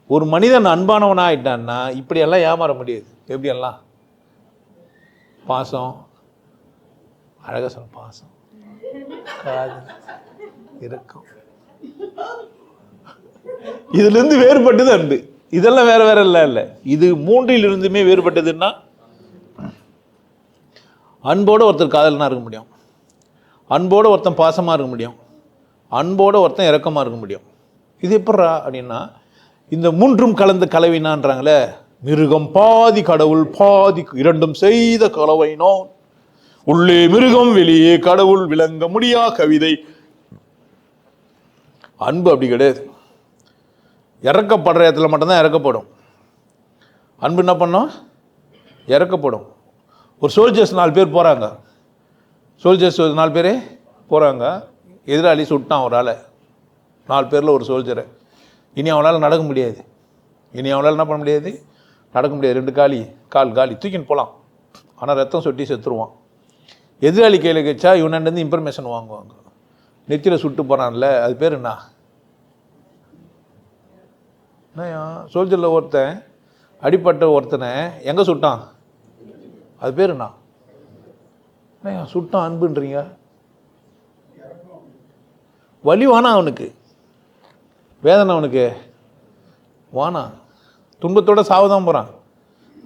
ஒரு மனிதன் அன்பானவனா ஆயிட்டான்னா இப்படியெல்லாம் ஏமாற முடியாது. எப்படியெல்லாம் பாசம், அழகாக சொல்ல, பாசம், காதல், இரக்கம், இதுலேருந்து வேறுபட்டது அன்பு. இதெல்லாம் வேற வேற இல்லை. இது மூன்றிலிருந்துமே வேறுபட்டதுன்னா அன்போடு ஒருத்தர் காதலனா இருக்க முடியும், அன்போடு ஒருத்தன் பாசமாக இருக்க முடியும், அன்போடு ஒருத்தன் இரக்கமாக இருக்க முடியும். இது எப்பட்றா அப்படின்னா இந்த மூன்றும் கலந்த கலவினான்றாங்களே, மிருகம் பாதி கடவுள் பாதி இரண்டும் செய்த கலவைனோ, உள்ளே மிருகம் வெளியே கடவுள் விளங்க முடியா கவிதை. அன்பு அப்படி கிடையாது. இறக்கப்படுற இடத்துல மட்டும்தான் இறக்கப்படும். அன்பு என்ன பண்ணோம்? இறக்கப்படும். ஒரு சோல்ஜர்ஸ் 4 பேர் போகிறாங்க, சோல்ஜர்ஸ் 4 பேரே போகிறாங்க, எதிராளி சுட்டான் ஒரு ஆளை, 4 பேரில் ஒரு சோல்ஜரை. இனி அவனால் நடக்க முடியாது, இனி அவனால் என்ன பண்ண முடியாது, நடக்க முடியாது. 2 கால் காலி தூக்கின்னு போகலாம், ஆனால் ரத்தம் சொட்டி செத்துருவான். எதிராளி கையில் கழிச்சா இவனேருந்து இன்ஃபர்மேஷன் வாங்குவாங்க. நெத்தியில் சுட்டு போகிறான்ல, அது பேர் என்ன? சோல்ஜரில் ஒருத்தன் அடிப்பட்ட ஒருத்தனை எங்கே சுட்டான், அது பேர் என்ன? சுட்டான் அன்புன்றீங்க. வலி வானா அவனுக்கு, வேதனை அவனுக்கு வானா, துன்பத்தோட சாவதான் போகிறான்.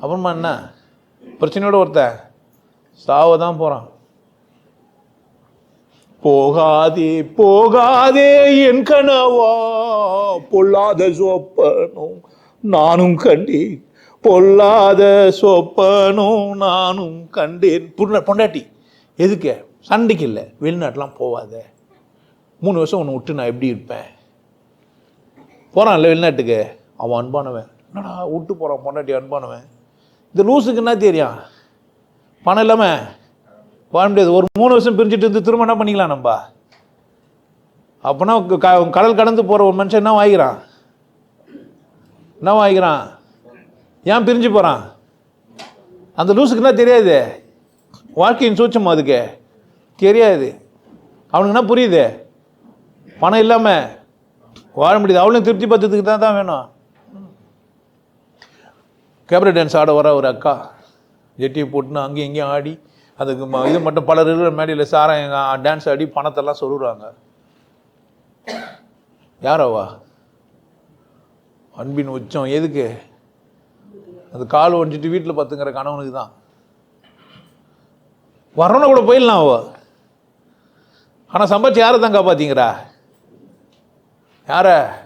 அப்புறமா என்ன பிரச்சனையோட ஒருத்தன் சாவதான் போகிறான். போகாதே போகாதே என் கனவா, பொல்லாத சொப்பனும் நானும் கண்டேன், பொல்லாத சொப்பனும் நானும் கண்டேன். பொண்டாட்டி எதுக்கு? சண்டைக்கு இல்லை, வெளிநாட்டெலாம் போவாத, 3 வருஷம் உன்னை விட்டு நான் எப்படி இருப்பேன். போகிறான்ல வெளிநாட்டுக்கு, அவன் அன்பானவன். என்னடா விட்டு போகிறான் பொண்டாட்டி அன்பானவன். இந்த லூஸுக்கு என்ன தெரியும், பணம் இல்லாமல் வாழ முடியாது. ஒரு 3 வருஷம் பிரிஞ்சுட்டு இருந்து திரும்ப என்ன பண்ணிக்கலாம் நம்ம? அப்போனா கடல் கடந்து போகிற ஒரு மனுஷன் என்ன வாங்கிக்கிறான், என்ன வாங்கிக்கிறான்? ஏன் பிரிஞ்சு போகிறான்? அந்த லூஸுக்கு என்ன தெரியாது, வாழ்க்கையின் சூட்சம் அதுக்கு தெரியாது. அவனுக்கு என்ன புரியுது, பணம் இல்லாமல் வாழ முடியுது. அவளையும் திருப்தி பற்றத்துக்கு தான் வேணும். கேபரே டான்ஸ் ஆட வர ஒரு அக்கா ஜெட்டியை போட்டுன்னு அங்கேயும் இங்கேயும் ஆடி, அதுக்கு இது மட்டும் பலர் இருக்கிற மேடையில் சாரம் டான்ஸ் ஆடி பணத்தெல்லாம் சொல்லுறாங்க. யாரவா? அன்பின் உச்சம். எதுக்கு? அது கால் ஒடிச்சிட்டு வீட்டில் பார்த்துங்கிற கணவனுக்கு தான். வரவனை கூட போயிடலாம் அவ, ஆனால் சம்பாதிச்சு யாரை தான் காப்பாற்றிங்கிறா? யாரை?